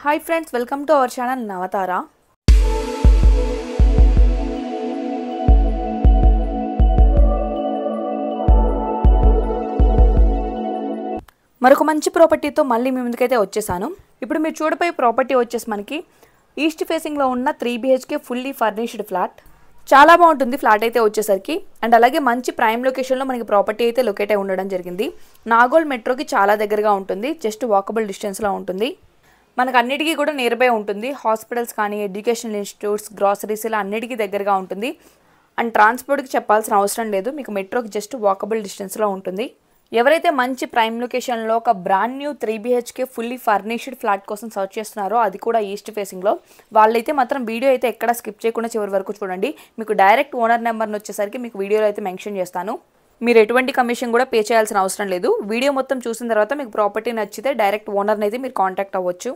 Hi friends, welcome to our channel Navatara. మరొక మంచి ప్రాపర్టీతో మళ్ళీ మీ ముందుకైతే వచ్చేసాను. ఇప్పుడు మీరు చూడబోయే ప్రాపర్టీ వచ్చేసి మనకి ఈస్ట్ ఫేసింగ్ లో ఉన్న 3 BHK ఫుల్లీ ఫర్నిష్డ్ ఫ్లాట్. చాలా బాగుంటుంది ఫ్లాట్ అయితే వచ్చేసరికి. అండ్ అలాగే మంచి ప్రైమ్ లొకేషన్ లో మనకి ప్రాపర్టీ అయితే లొకేట్ అయి ఉండడం జరిగింది. నాగోల్ మెట్రోకి చాలా దగ్గరగా ఉంటుంది. జస్ట్ వాకబుల్ డిస్టెన్స్ లో ఉంటుంది. మనకు అన్నిటికీ కూడా నియర్ బై ఉంటుంది. హాస్పిటల్స్ కానీ, ఎడ్యుకేషనల్ ఇన్స్టిట్యూట్స్, గ్రాసరీస్ ఇలా అన్నిటికీ దగ్గరగా ఉంటుంది. అండ్ ట్రాన్స్పోర్ట్కి చెప్పాల్సిన అవసరం లేదు. మీకు మెట్రోకి జస్ట్ వాకబుల్ డిస్టెన్స్లో ఉంటుంది. ఎవరైతే మంచి ప్రైమ్ లొకేషన్లో ఒక brand new 3 BHK fully furnished flat కోసం సర్చ్ చేస్తున్నారో, అది కూడా ఈస్ట్ ఫేసింగ్లో, వాళ్ళైతే మాత్రం వీడియో అయితే ఎక్కడ స్కిప్ చేయకుండా చివరి వరకు చూడండి. మీకు డైరెక్ట్ ఓనర్ నెంబర్ని వచ్చేసరికి మీకు వీడియోలో అయితే మెన్షన్ చేస్తాను. మీరు ఎటువంటి కమిషన్ కూడా పే చేయాల్సిన అవసరం లేదు. వీడియో మొత్తం చూసిన తర్వాత మీకు ప్రాపర్టీ నచ్చితే డైరెక్ట్ ఓనర్ని అయితే మీరు కాంటాక్ట్ అవ్వచ్చు.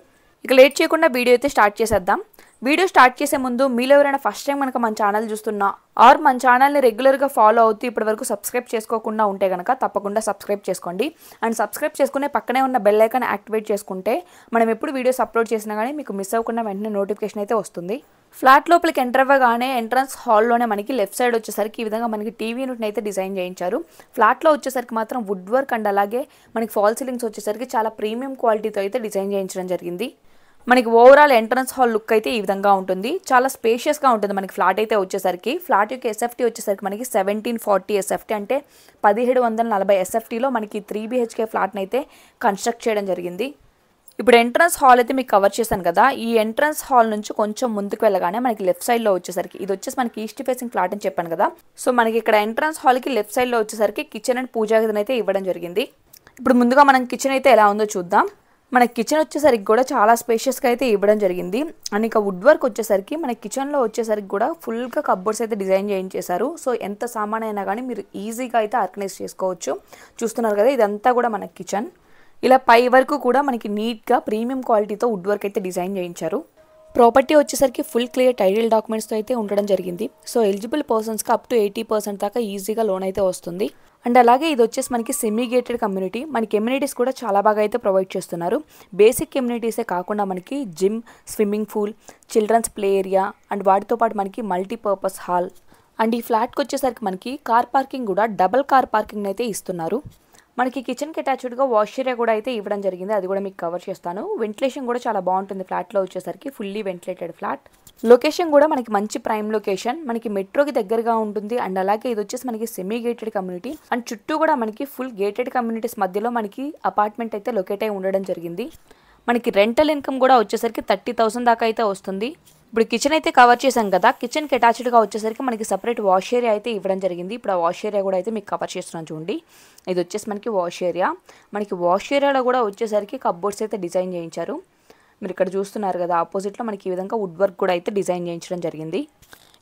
ఇక లేట్ చేయకుండా వీడియో అయితే స్టార్ట్ చేసేద్దాం. వీడియో స్టార్ట్ చేసే ముందు మీలో ఎవరైనా ఫస్ట్ టైం కనుక మన ఛానల్ చూస్తున్నా ఆర్ మన ఛానల్ని రెగ్యులర్గా ఫాలో అవుతూ ఇప్పటివరకు సబ్స్క్రైబ్ చేసుకోకుండా ఉంటే కనుక తప్పకుండా సబ్స్క్రైబ్ చేసుకోండి. అండ్ సబ్స్క్రైబ్ చేసుకునే పక్కనే ఉన్న బెల్ ఐకాన్ యాక్టివేట్ చేసుకుంటే మనం ఎప్పుడు వీడియోస్ అప్లోడ్ చేసినా కానీ మీకు మిస్ అవ్వకుండా వెంటనే నోటిఫికేషన్ అయితే వస్తుంది. ఫ్లాట్ లోపలికి ఎంటర్ అవ్వగానే ఎంట్రన్స్ హాల్లోనే మనకి లెఫ్ట్ సైడ్ వచ్చేసరికి ఈ విధంగా మనకి టీవీ యూనిట్ని అయితే డిజైన్ చేయించారు. ఫ్లాట్లో వచ్చేసరికి మాత్రం వుడ్ వర్క్ అండ్ అలాగే మనకి ఫాల్ సీలింగ్స్ వచ్చేసరికి చాలా ప్రీమియం క్వాలిటీతో అయితే డిజైన్ చేయించడం జరిగింది. మనకి ఓవరాల్ ఎంట్రన్స్ హాల్ లుక్ అయితే ఈ విధంగా ఉంటుంది. చాలా స్పేషియస్గా ఉంటుంది మనకి ఫ్లాట్ అయితే వచ్చేసరికి. ఫ్లాట్ యొక్క SFT వచ్చేసరికి మనకి 1740 SFT అంటే 1740 SFTలో మనకి 3 BHK ఫ్లాట్ని అయితే కన్స్ట్రక్ట్ చేయడం జరిగింది. ఇప్పుడు ఎంట్రన్స్ హాల్ అయితే మీకు కవర్ చేశాను కదా. ఈ ఎంట్రన్స్ హాల్ నుంచి కొంచెం ముందుకు వెళ్ళగానే మనకి లెఫ్ట్ సైడ్లో వచ్చేసరికి ఇది వచ్చేసి మనకి ఈస్ట్ ఫేసింగ్ ఫ్లాట్ అని చెప్పాను కదా. సో మనకి ఇక్కడ ఎంట్రన్స్ హాల్కి లెఫ్ట్ సైడ్లో వచ్చేసరికి కిచెన్ అండ్ పూజా గదిని అయితే ఇవ్వడం జరిగింది. ఇప్పుడు ముందుగా మనం కిచెన్ అయితే ఎలా ఉందో చూద్దాం. మన కిచెన్ వచ్చేసరికి కూడా చాలా స్పేషియస్గా అయితే ఇవ్వడం జరిగింది. అండ్ ఇక వుడ్ వర్క్ వచ్చేసరికి మన కిచెన్లో వచ్చేసరికి కూడా ఫుల్గా కబ్బోర్డ్స్ అయితే డిజైన్ చేయించేశారు. సో ఎంత సామాన్ అయినా కానీ మీరు ఈజీగా అయితే ఆర్గనైజ్ చేసుకోవచ్చు. చూస్తున్నారు కదా, ఇదంతా కూడా మన కిచెన్. ఇలా పై వరకు కూడా మనకి నీట్గా ప్రీమియం క్వాలిటీతో వుడ్ వర్క్ అయితే డిజైన్ చేయించారు. ప్రాపర్టీ వచ్చేసరికి ఫుల్ క్లియర్ టైటిల్ డాక్యుమెంట్స్తో అయితే ఉండడం జరిగింది. సో ఎలిజిబుల్ పర్సన్స్కి అప్ టు 80% దాకా ఈజీగా లోన్ అయితే వస్తుంది. అండ్ అలాగే ఇది వచ్చేసి మనకి సెమీ గేటెడ్ కమ్యూనిటీ. మనకి ఎమ్యూనిటీస్ కూడా చాలా బాగా అయితే ప్రొవైడ్ చేస్తున్నారు. బేసిక్ ఎమ్యూనిటీసే కాకుండా మనకి gym, swimming pool, children's play area and వాటితో పాటు మనకి మల్టీపర్పస్ హాల్. అండ్ ఈ ఫ్లాట్కి వచ్చేసరికి మనకి కార్ పార్కింగ్ కూడా డబల్ కార్ పార్కింగ్ అయితే ఇస్తున్నారు. మనకి కిచెన్కి అటాచ్డ్గా వాష్ ఏరియా కూడా అయితే ఇవ్వడం జరిగింది. అది కూడా మీకు కవర్ చేస్తాను. వెంటిలేషన్ కూడా చాలా బాగుంటుంది ఫ్లాట్లో వచ్చేసరికి. Fully ventilated flat. లొకేషన్ కూడా మనకి మంచి ప్రైమ్ లొకేషన్. మనకి మెట్రోకి దగ్గరగా ఉంటుంది. అండ్ అలాగే ఇది వచ్చేసి మనకి సెమీ గేటెడ్ కమ్యూనిటీ. అండ్ చుట్టూ కూడా మనకి ఫుల్ గేటెడ్ కమ్యూనిటీస్ మధ్యలో మనకి అపార్ట్మెంట్ అయితే లొకేట్ అయి ఉండడం జరిగింది. మనకి రెంటల్ ఇన్కమ్ కూడా వచ్చేసరికి 30,000 దాకా అయితే వస్తుంది. ఇప్పుడు కిచెన్ అయితే కవర్ చేశాం కదా. కిచెన్కి అటాచ్డ్గా వచ్చేసరికి మనకి సపరేట్ వాష్ ఏరియా అయితే ఇవ్వడం జరిగింది. ఇప్పుడు ఆ వాష్ ఏరియా కూడా అయితే మీకు కవర్ చేస్తున్నాను చూడండి. ఇది వచ్చేసి మనకి వాష్ ఏరియా. మనకి వాష్ ఏరియాలో కూడా వచ్చేసరికి కబ్బోర్డ్స్ అయితే డిజైన్ చేయించారు. మీరు ఇక్కడ చూస్తున్నారు కదా, ఆపోజిట్లో మనకి ఈ విధంగా వుడ్ వర్క్ కూడా అయితే డిజైన్ చేయించడం జరిగింది.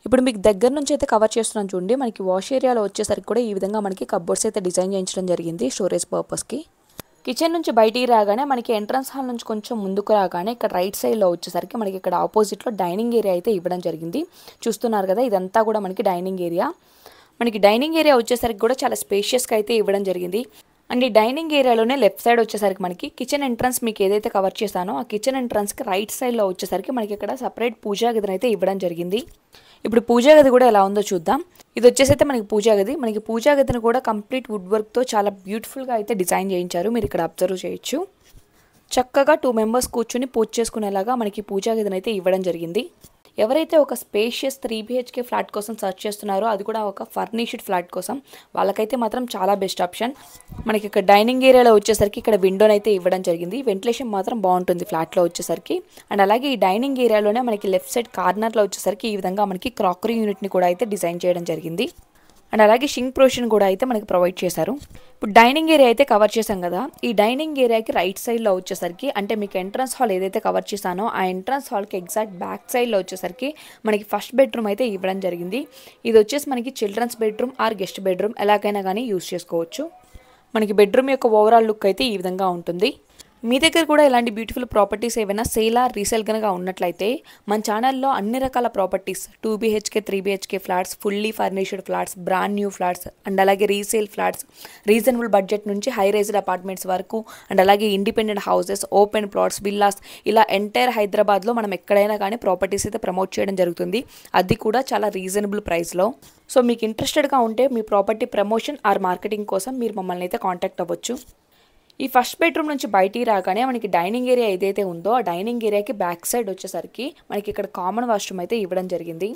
ఇప్పుడు మీకు దగ్గర నుంచి అయితే కవర్ చేస్తున్నాను చూడండి. మనకి వాష్ ఏరియాలో వచ్చేసరికి కూడా ఈ విధంగా మనకి కబ్బోర్డ్స్ అయితే డిజైన్ చేయించడం జరిగింది స్టోరేజ్ పర్పస్కి. కిచెన్ నుంచి బయటికి రాగానే మనకి ఎంట్రన్స్ హాల్ నుంచి కొంచెం ముందుకు రాగానే ఇక్కడ రైట్ సైడ్లో వచ్చేసరికి మనకి ఇక్కడ ఆపోజిట్లో డైనింగ్ ఏరియా అయితే ఇవ్వడం జరిగింది. చూస్తున్నారు కదా, ఇదంతా కూడా మనకి డైనింగ్ ఏరియా. మనకి డైనింగ్ ఏరియా వచ్చేసరికి కూడా చాలా స్పేషియస్గా అయితే ఇవ్వడం జరిగింది. అండ్ ఈ డైనింగ్ ఏరియాలోనే లెఫ్ట్ సైడ్ వచ్చేసరికి మనకి కిచెన్ ఎంట్రన్స్ మీకు ఏదైతే కవర్ చేశానో ఆ కిచెన్ ఎంట్రన్స్కి రైట్ సైడ్లో వచ్చేసరికి మనకి ఇక్కడ సపరేట్ పూజా గదిని అయితే ఇవ్వడం జరిగింది. ఇప్పుడు పూజా గది కూడా ఎలా ఉందో చూద్దాం. ఇది వచ్చేసి అయితే మనకి పూజా గది. మనకి పూజా గదిని కూడా కంప్లీట్ వుడ్ వర్క్తో చాలా బ్యూటిఫుల్గా అయితే డిజైన్ చేయించారు. మీరు ఇక్కడ అబ్జర్వ్ చేయొచ్చు. చక్కగా 2 మెంబర్స్ కూర్చుని పూజ చేసుకునేలాగా మనకి పూజా గదిని అయితే ఇవ్వడం జరిగింది. ఎవరైతే ఒక స్పేషియస్ 3 BHK ఫ్లాట్ కోసం సర్చ్ చేస్తున్నారో, అది కూడా ఒక ఫర్నిష్డ్ ఫ్లాట్ కోసం, వాళ్ళకైతే మాత్రం చాలా బెస్ట్ ఆప్షన్. మనకి ఇక్కడ డైనింగ్ ఏరియాలో వచ్చేసరికి ఇక్కడ విండోని అయితే ఇవ్వడం జరిగింది. వెంటిలేషన్ మాత్రం బాగుంటుంది ఫ్లాట్లో వచ్చేసరికి. అండ్ అలాగే ఈ డైనింగ్ ఏరియాలోనే మనకి లెఫ్ట్ సైడ్ కార్నర్లో వచ్చేసరికి ఈ విధంగా మనకి క్రాకరీ యూనిట్ని కూడా అయితే డిజైన్ చేయడం జరిగింది. అండ్ అలాగే షింక్ ప్రొవిజన్ కూడా అయితే మనకి ప్రొవైడ్ చేశారు. ఇప్పుడు డైనింగ్ ఏరియా అయితే కవర్ చేశాం కదా. ఈ డైనింగ్ ఏరియాకి రైట్ సైడ్లో వచ్చేసరికి అంటే మీకు ఎంట్రన్స్ హాల్ ఏదైతే కవర్ చేశానో ఆ ఎంట్రన్స్ హాల్కి ఎగ్జాక్ట్ బ్యాక్ సైడ్లో వచ్చేసరికి మనకి ఫస్ట్ బెడ్రూమ్ అయితే ఇవ్వడం జరిగింది. ఇది వచ్చేసి మనకి children's bedroom or guest bedroom ఎలాగైనా కానీ యూజ్ చేసుకోవచ్చు. మనకి బెడ్రూమ్ యొక్క ఓవరాల్ లుక్ అయితే ఈ విధంగా ఉంటుంది. మీ దగ్గర కూడా ఇలాంటి బ్యూటిఫుల్ ప్రాపర్టీస్ ఏవైనా సేల్ ఆర్ రీసేల్ కనుక ఉన్నట్లయితే మన ఛానల్లో అన్ని రకాల properties 2 BHK 3 BHK flats, fully furnished flats, brand new flats and అలాగే రీసేల్ ఫ్లాట్స్, రీజనబుల్ బడ్జెట్ నుంచి హై రైజ్డ్ అపార్ట్మెంట్స్ వరకు అండ్ అలాగే independent houses, open plots, villas ఇలా ఎంటైర్ హైదరాబాద్లో మనం ఎక్కడైనా కానీ ప్రాపర్టీస్ అయితే ప్రమోట్ చేయడం జరుగుతుంది. అది కూడా చాలా రీజనబుల్ ప్రైస్లో. సో మీకు ఇంట్రెస్టెడ్గా ఉంటే మీ ప్రాపర్టీ ప్రమోషన్ ఆర్ మార్కెటింగ్ కోసం మీరు మమ్మల్ని అయితే కాంటాక్ట్ అవ్వచ్చు. ఈ ఫస్ట్ బెడ్రూమ్ నుంచి బయటికి రాగానే మనకి డైనింగ్ ఏరియా ఏదైతే ఉందో ఆ డైనింగ్ ఏరియాకి బ్యాక్ సైడ్ వచ్చేసరికి మనకి ఇక్కడ కామన్ వాష్రూమ్ అయితే ఇవ్వడం జరిగింది.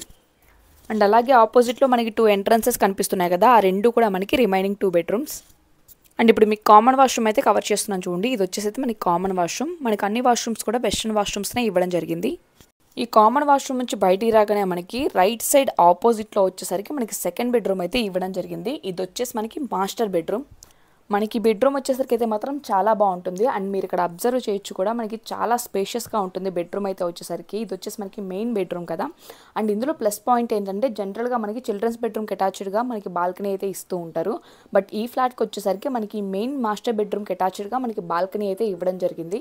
అండ్ అలాగే ఆపోజిట్లో మనకి 2 ఎంట్రన్సెస్ కనిపిస్తున్నాయి కదా, ఆ 2 కూడా మనకి రిమైనింగ్ 2 బెడ్రూమ్స్. అండ్ ఇప్పుడు మీకు కామన్ వాష్రూమ్ అయితే కవర్ చేస్తున్నాను చూడండి. ఇది వచ్చేసి మనకి కామన్ వాష్రూమ్. మనకి అన్ని వాష్రూమ్స్ కూడా వెస్ట్రన్ వాష్రూమ్స్నే ఇవ్వడం జరిగింది. ఈ కామన్ వాష్రూమ్ నుంచి బయటికి రాగానే మనకి రైట్ సైడ్ ఆపోజిట్లో వచ్చేసరికి మనకి సెకండ్ బెడ్రూమ్ అయితే ఇవ్వడం జరిగింది. ఇది వచ్చేసి మనకి మాస్టర్ బెడ్రూమ్. మనకి బెడ్రూమ్ వచ్చేసరికి అయితే మాత్రం చాలా బాగుంటుంది. అండ్ మీరు ఇక్కడ అబ్జర్వ్ చేయొచ్చు కూడా, మనకి చాలా స్పేషియస్గా ఉంటుంది బెడ్రూమ్ అయితే వచ్చేసరికి. ఇది వచ్చేసి మనకి మెయిన్ బెడ్రూమ్ కదా. అండ్ ఇందులో ప్లస్ పాయింట్ ఏంటంటే జనరల్గా మనకి చిల్డ్రన్స్ బెడ్రూమ్కి అటాచ్డ్గా మనకి బాల్కనీ అయితే ఇస్తూ ఉంటారు. బట్ ఈ ఫ్లాట్కి వచ్చేసరికి మనకి మెయిన్ మాస్టర్ బెడ్రూమ్కి అటాచ్డ్గా మనకి బాల్కనీ అయితే ఇవ్వడం జరిగింది.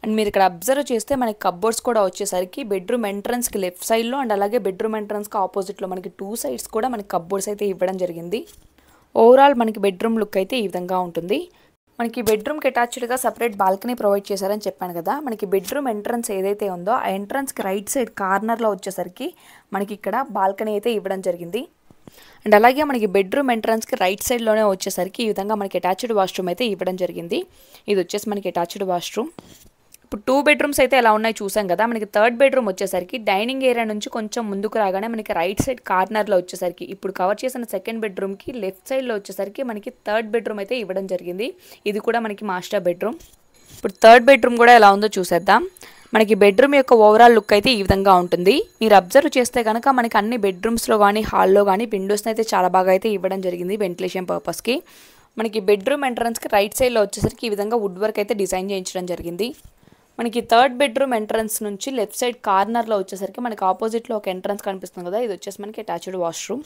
అండ్ మీరు ఇక్కడ అబ్జర్వ్ చేస్తే మనకి కబ్బోర్డ్స్ కూడా వచ్చేసరికి బెడ్రూమ్ ఎంట్రన్స్కి లెఫ్ట్ సైడ్లో అండ్ అలాగే బెడ్రూమ్ ఎంట్రన్స్కి ఆపోజిట్లో మనకి 2 సైడ్స్ కూడా మనకి కబ్బోర్డ్స్ అయితే ఇవ్వడం జరిగింది. ఓవరాల్ మనకి బెడ్రూమ్ లుక్ అయితే ఈ విధంగా ఉంటుంది. మనకి బెడ్రూమ్కి అటాచ్డ్గా సపరేట్ బాల్కనీ ప్రొవైడ్ చేశారని చెప్పాను కదా. మనకి బెడ్రూమ్ ఎంట్రన్స్ ఏదైతే ఉందో ఆ ఎంట్రన్స్కి రైట్ సైడ్ కార్నర్లో వచ్చేసరికి మనకి ఇక్కడ బాల్కనీ అయితే ఇవ్వడం జరిగింది. అండ్ అలాగే మనకి బెడ్రూమ్ ఎంట్రన్స్కి రైట్ సైడ్లోనే వచ్చేసరికి ఈ విధంగా మనకి అటాచ్డ్ వాష్రూమ్ అయితే ఇవ్వడం జరిగింది. ఇది వచ్చేసి మనకి అటాచ్డ్ వాష్రూమ్. ఇప్పుడు 2 బెడ్రూమ్స్ అయితే ఎలా ఉన్నాయి చూసాం కదా. మనకి థర్డ్ బెడ్రూమ్ వచ్చేసరికి డైనింగ్ ఏరియా నుంచి కొంచెం ముందుకు రాగానే మనకి రైట్ సైడ్ కార్నర్లో వచ్చేసరికి ఇప్పుడు కవర్ చేసిన సెకండ్ బెడ్రూమ్కి లెఫ్ట్ సైడ్లో వచ్చేసరికి మనకి థర్డ్ బెడ్రూమ్ అయితే ఇవ్వడం జరిగింది. ఇది కూడా మనకి మాస్టర్ బెడ్రూమ్. ఇప్పుడు థర్డ్ బెడ్రూమ్ కూడా ఎలా ఉందో చూసేద్దాం. మనకి బెడ్రూమ్ యొక్క ఓవరాల్ లుక్ అయితే ఈ విధంగా ఉంటుంది. మీరు అబ్జర్వ్ చేస్తే కనుక మనకి అన్ని బెడ్రూమ్స్లో కానీ హాల్లో కానీ విండోస్ని అయితే చాలా బాగా అయితే ఇవ్వడం జరిగింది వెంటిలేషన్ పర్పస్కి. మనకి బెడ్రూమ్ ఎంట్రన్స్కి రైట్ సైడ్లో వచ్చేసరికి ఈ విధంగా వుడ్ వర్క్ అయితే డిజైన్ చేయించడం జరిగింది. మనకి థర్డ్ బెడ్రూమ్ ఎంట్రన్స్ నుంచి లెఫ్ట్ సైడ్ కార్నర్లో వచ్చేసరికి మనకి ఆపోజిట్లో ఒక ఎంట్రన్స్ కనిపిస్తుంది కదా. ఇది వచ్చేసి మనకి అటాచ్డ్ వాష్రూమ్.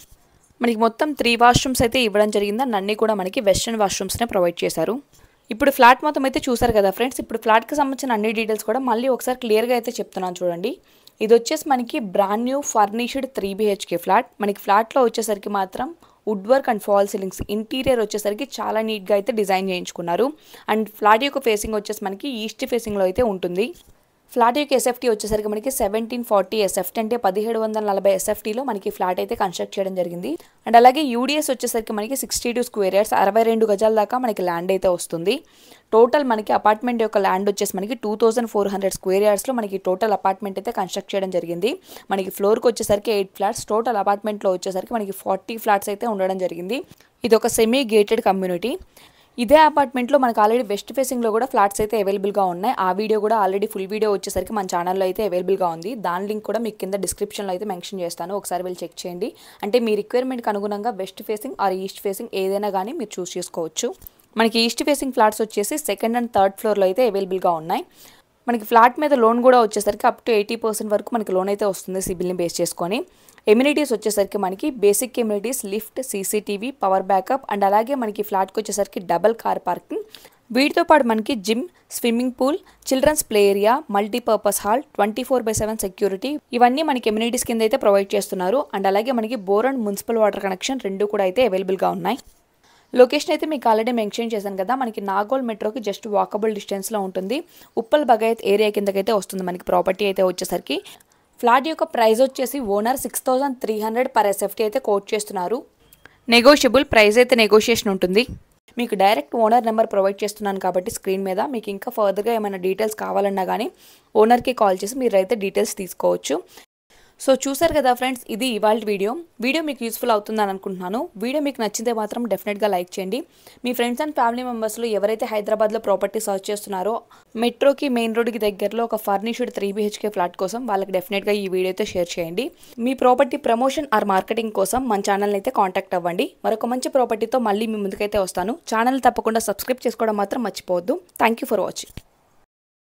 మనకి మొత్తం 3 వాష్రూమ్స్ అయితే ఇవ్వడం జరిగింది. అన్నీ కూడా మనకి వెస్ట్రన్ వాష్రూమ్స్నే ప్రొవైడ్ చేశారు. ఇప్పుడు ఫ్లాట్ మొత్తం అయితే చూసారు కదా ఫ్రెండ్స్. ఇప్పుడు ఫ్లాట్కి సంబంధించిన అన్ని డీటెయిల్స్ కూడా మళ్ళీ ఒకసారి క్లియర్గా అయితే చెప్తున్నాను చూడండి. ఇది వచ్చేసి మనకి brand new furnished 3 BHK flat. మనకి ఫ్లాట్లో వచ్చేసరికి మాత్రం wood work and fall ceilings, interior వచ్చేసరికి చాలా నీట్గా అయితే డిజైన్ చేయించుకున్నారు. అండ్ ఫ్లాట్ యొక్క ఫేసింగ్ వచ్చేసి మనకి ఈస్ట్ ఫేసింగ్లో అయితే ఉంటుంది. ఫ్లాట్ యొక్క ఎస్ఎఫ్టీ వచ్చేసరికి మనకి 1740 ఎస్ఎఫ్టీ అంటే 1740 ఎస్ఎఫ్టీలో మనకి ఫ్లాట్ అయితే కన్స్ట్రక్ట్ చేయడం జరిగింది. అండ్ అలాగే యూడిఎస్ వచ్చేసరికి మనకి 62 స్క్వేర్ యార్డ్స్ 62 గజాల దాకా మనకి ల్యాండ్ అయితే వస్తుంది. టోటల్ మనకి అపార్ట్మెంట్ యొక్క ల్యాండ్ వచ్చేసి మనకి 2400 స్క్వేర్ యార్డ్స్లో మనకి టోటల్ అపార్ట్మెంట్ అయితే కన్స్ట్రక్ట్ చేయడం జరిగింది. మనకి ఫ్లోర్కి వచ్చేసరికి 8 ఫ్లాట్స్, టోటల్ అపార్ట్మెంట్లో వచ్చేసరికి మనకి 40 ఫ్లాట్స్ అయితే ఉండడం జరిగింది. ఇది ఒక సెమీ గేటెడ్ కమ్యూనిటీ. ఇదే అపార్ట్మెంట్లో మనకు ఆల్రెడీ వెస్ట్ ఫేసింగ్లో కూడా ఫ్లాట్స్ అయితే అవైలబుల్గా ఉన్నాయి. ఆ వీడియో కూడా ఆల్రెడీ ఫుల్ వీడియో వచ్చేసరికి మన ఛానల్లో అయితే అవైలబుల్గా ఉంది. దాని లింక్ కూడా మీకు కింద డిస్క్రిప్షన్లో అయితే మెన్షన్ చేస్తాను. ఒకసారి వెళ్ళి చెక్ చేయండి. అంటే మీ రిక్వైర్మెంట్కి అనుగుణంగా west facing or east facing ఏదైనా కానీ మీరు చూస్ చేసుకోవచ్చు. మనకి ఈస్ట్ ఫేసింగ్ ఫ్లాట్స్ వచ్చేసి సెకండ్ అండ్ థర్డ్ ఫ్లోర్లో అయితే అవైలబుల్గా ఉన్నాయి. మనకి ఫ్లాట్ మీద లోన్ కూడా వచ్చేసరికి అప్ టు 80% వరకు మనకి లోన్ అయితే వస్తుంది సిబిల్ని బేస్ చేసుకొని. ఎమ్యూనిటీస్ వచ్చేసరికి మనకి basic amenities, lift, CCTV, power backup and అలాగే మనకి ఫ్లాట్కి వచ్చేసరికి డబల్ కార్ పార్కింగ్. వీటితో పాటు మనకి gym, swimming pool, children's play area, multipurpose hall, 24/7 security ఇవన్నీ మనకి ఎమ్యూనిటీస్ కింద అయితే ప్రొవైడ్ చేస్తున్నారు. అండ్ అలాగే మనకి bore and municipal water connection 2 కూడా అయితే అవైలబుల్గా ఉన్నాయి. లొకేషన్ అయితే మీకు ఆల్రెడీ మెన్షన్ చేశాను కదా. మనకి నాగోల్ మెట్రోకి జస్ట్ వాకబుల్ డిస్టెన్స్లో ఉంటుంది. ఉప్పల్ బగాయత్ ఏరియా కిందకైతే వస్తుంది మనకి ప్రాపర్టీ అయితే వచ్చేసరికి. ఫ్లాట్ యొక్క ప్రైస్ వచ్చేసి ఓనర్ 6300 పర్ ఎస్ఎఫ్టీ అయితే కోట్ చేస్తున్నారు. నెగోషియబుల్ ప్రైస్ అయితే నెగోషియేషన్ ఉంటుంది. మీకు డైరెక్ట్ ఓనర్ నెంబర్ ప్రొవైడ్ చేస్తున్నాను కాబట్టి స్క్రీన్ మీద మీకు ఇంకా ఫర్దర్గా ఏమైనా డీటెయిల్స్ కావాలన్నా కానీ ఓనర్కి కాల్ చేసి మీరైతే డీటెయిల్స్ తీసుకోవచ్చు. సో చూసారు కదా ఫ్రెండ్స్, ఇది ఇవాళ వీడియో మీకు యూస్ఫుల్ అవుతుందని అనుకుంటున్నాను. వీడియో మీకు నచ్చితే మాత్రం డెఫినెట్గా లైక్ చేయండి. మీ ఫ్రెండ్స్ అండ్ ఫ్యామిలీ మెంబర్స్లో ఎవరైతే హైదరాబాద్లో ప్రాపర్టీ సర్చ్ చేస్తున్నారో మెట్రోకి మెయిన్ రోడ్కి దగ్గరలో ఒక ఫర్నిష్డ్ 3 BHK ఫ్లాట్ కోసం వాళ్ళకి డెఫినెట్గా ఈ వీడియో అయితే షేర్ చేయండి. మీ ప్రాపర్టీ ప్రమోషన్ ఆర్ మార్కెటింగ్ కోసం మన ఛానల్ని అయితే కాంటాక్ట్ అవ్వండి. మరొక మంచి ప్రాపర్టీతో మళ్ళీ మీ ముందుకైతే వస్తాను. ఛానల్ తప్పకుండా సబ్స్క్రైబ్ చేసుకోవడం మాత్రం మర్చిపోవద్దు. Thank you for watching.